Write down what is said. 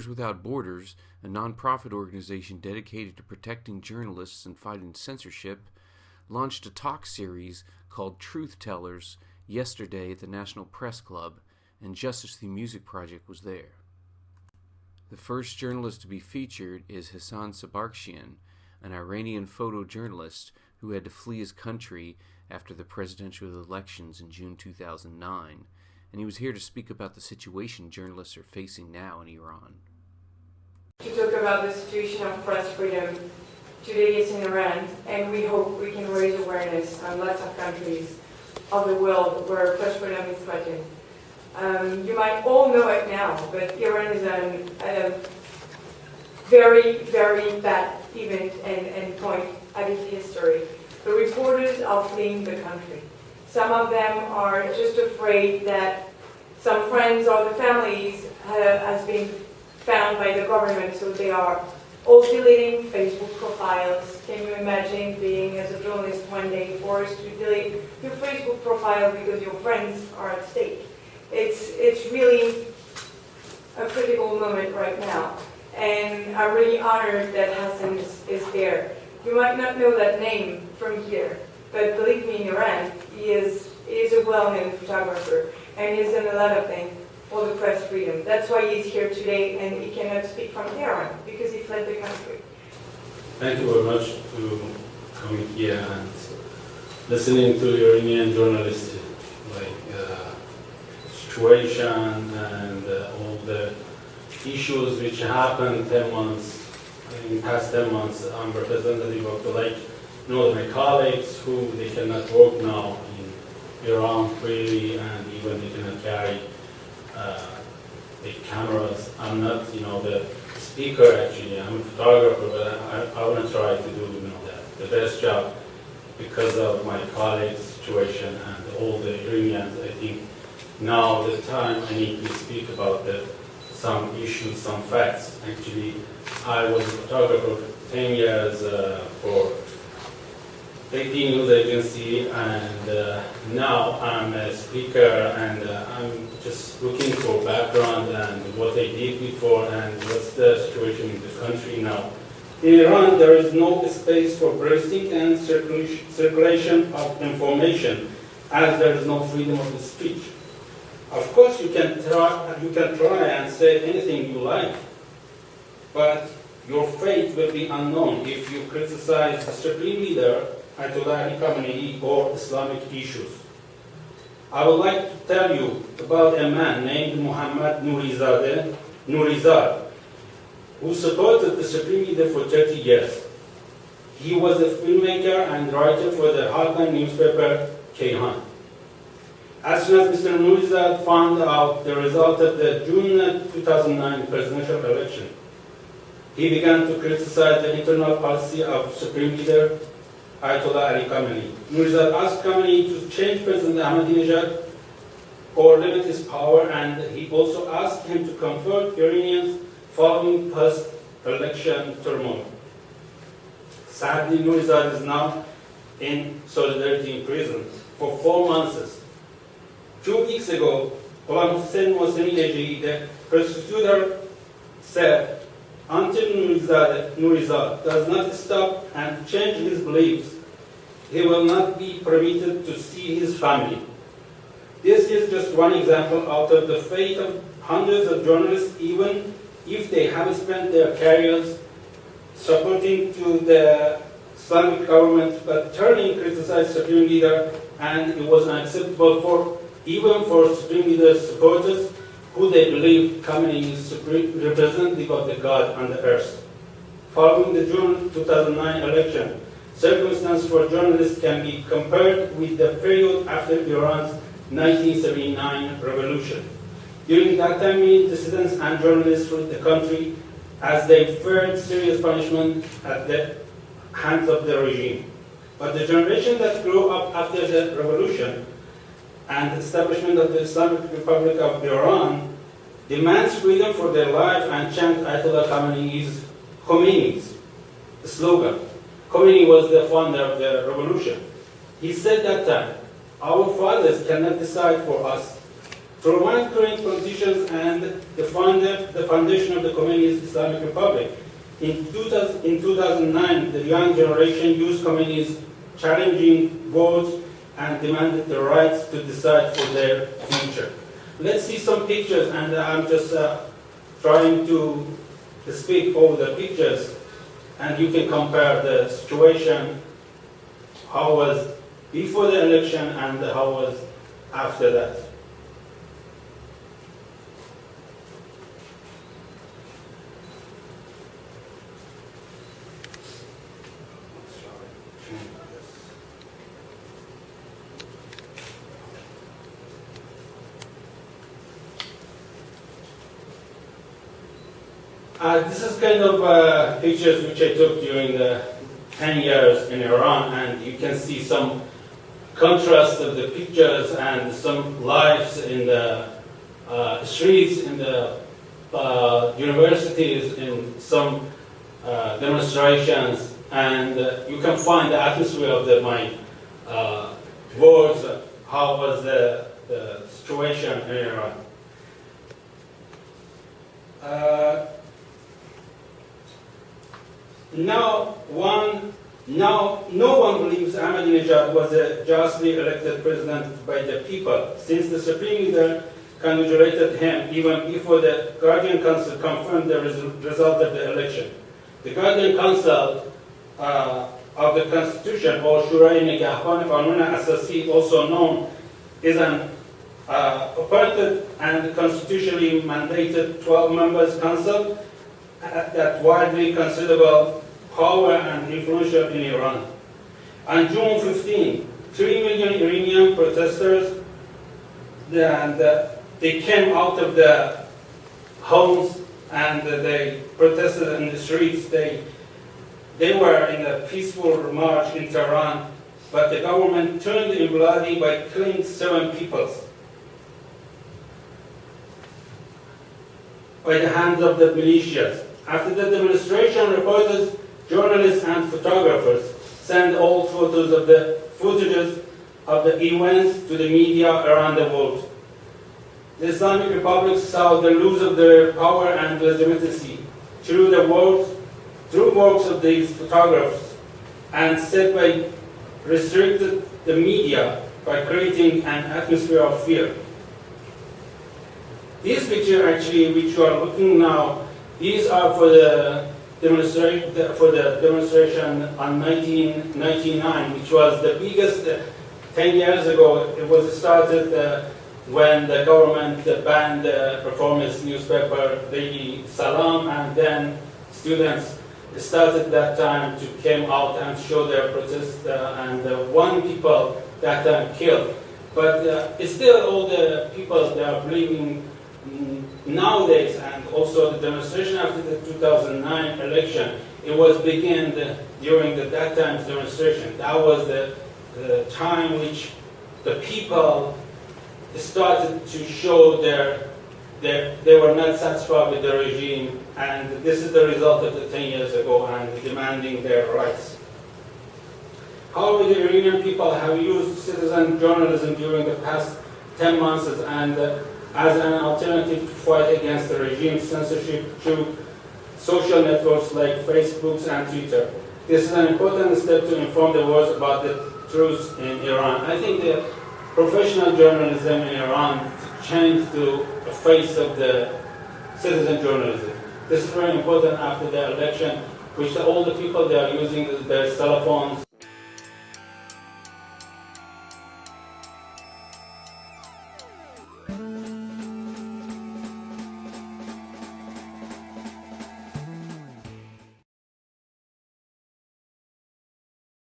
Reporters Without Borders, a nonprofit organization dedicated to protecting journalists and fighting censorship, launched a talk series called Truth Tellers yesterday at the National Press Club, and Justice the Music Project was there. The first journalist to be featured is Hassan Sabarkshian, an Iranian photojournalist who had to flee his country after the presidential elections in June 2009, and he was here to speak about the situation journalists are facing now in Iran. To talk about the situation of press freedom today is in Iran, and we hope we can raise awareness on lots of countries of the world where press freedom is threatened. You might all know it now, but Iran is at a very, very bad event and point at its history. The reporters are fleeing the country. Some of them are just afraid that some friends or the families has been found by the government, so they are all deleting Facebook profiles. Can you imagine being, as a journalist, one day forced to delete your Facebook profile because your friends are at stake? It's really a critical moment right now, and I'm really honored that Hassan is there. You might not know that name from here, but believe me, in Iran, he is a well-known photographer, and he's done a lot of things for the press freedom. That's why he's here today, and he cannot speak from Tehran, because he fled the country. Thank you very much for coming here and listening to Iranian journalists, situation and all the issues which happened 10 months, in the past 10 months. I'm representative of my colleagues who they cannot work now in Iran freely, and even they cannot carry the cameras. I'm not, the speaker actually. I'm a photographer, but I want to try to do, the best job because of my colleagues' situation and all the Iranians. I think now the time I need to speak about some issues, some facts. Actually, I was a photographer for 10 years for 18 news agency, and now I'm a speaker, and I'm just looking for background and what I did before and what's the situation in the country now. In Iran, there is no space for bracing and circulation of information, as there is no freedom of speech. Of course, you can try and say anything you like, but your fate will be unknown if you criticize the supreme leader, Ayatollah Ali Khamenei, or Islamic issues. I would like to tell you about a man named Muhammad Nurizad, who supported the supreme leader for 30 years. He was a filmmaker and writer for the Halgan newspaper Kayhan. As soon as Mr. Nurizad found out the result of the June 2009 presidential election, he began to criticize the internal policy of Supreme Leader Ayatollah Ali Khamenei. Nurizad asked Khamenei to change President Ahmadinejad or limit his power, and he also asked him to comfort Iranians following post-election turmoil. Sadly, Nurizad is now in Solidarity in prison for 4 months. 2 weeks ago, Ghulam Hussein Mohseni Ejei, the prosecutor, said, until Nurizad does not stop and change his beliefs, he will not be permitted to see his family. This is just one example out of the fate of hundreds of journalists, even if they have spent their careers supporting to the Islamic government, but turning criticized Supreme Leader, and it was unacceptable even for Supreme Leader's supporters, who they believe Khamenei is representative of the God on the earth. Following the June 2009 election, circumstances for journalists can be compared with the period after Iran's 1979 revolution. During that time, many dissidents and journalists fled the country as they feared serious punishment at the hands of the regime. But the generation that grew up after the revolution and establishment of the Islamic Republic of Iran demands freedom for their life and chant Ayatollah Khomeini's slogan. Khomeini was the founder of the revolution. He said that time, our fathers cannot decide for us. to remind current politicians and the foundation of the Khomeini's Islamic Republic. In 2009, the young generation used Khomeini's challenging words and demanded the rights to decide for their future. Let's see some pictures, and I'm just trying to speak over the pictures, and you can compare the situation, how was before the election and how was after that. This is kind of pictures which I took during the 10 years in Iran, and you can see some contrast of the pictures and some lives in the streets, in the universities, in some demonstrations, and you can find the atmosphere of my words, how was the situation in Iran. No one believes Ahmadinejad was a justly elected president by the people, since the supreme leader congratulated him even before the Guardian Council confirmed the result of the election. The Guardian Council of the Constitution, or Shurای Negahban Qanun Asasi, also known, is an appointed and constitutionally mandated 12 members council that widely considerable power and influential in Iran. On June 15, 3 million Iranian protesters, they came out of the homes and they protested in the streets. They were in a peaceful march in Tehran, but the government turned in bloody by killing 7 people by the hands of the militias. After the demonstration, reporters, journalists, and photographers sent all photos of the footages of the events to the media around the world. The Islamic Republic saw the loss of their power and legitimacy through works of these photographers, and set by restricted the media by creating an atmosphere of fear. These pictures, actually, which you are looking now, these are for the demonstration on 1999, which was the biggest 10 years ago. It was started when the government banned the performance newspaper, Daily Salam, and then students started that time to came out and show their protest, and 1 people that time killed. But it's still all the people that are believing nowadays, and also the demonstration after the 2009 election, it was began during that time's demonstration. That was the time which the people started to show they were not satisfied with the regime, and this is the result of the 10 years ago, and demanding their rights. However, the Iranian people have used citizen journalism during the past 10 months and as an alternative to fight against the regime's censorship through social networks like Facebook and Twitter. This is an important step to inform the world about the truth in Iran. I think the professional journalism in Iran changed to a face of the citizen journalism. This is very important after the election, which all the people, they are using their cell phones.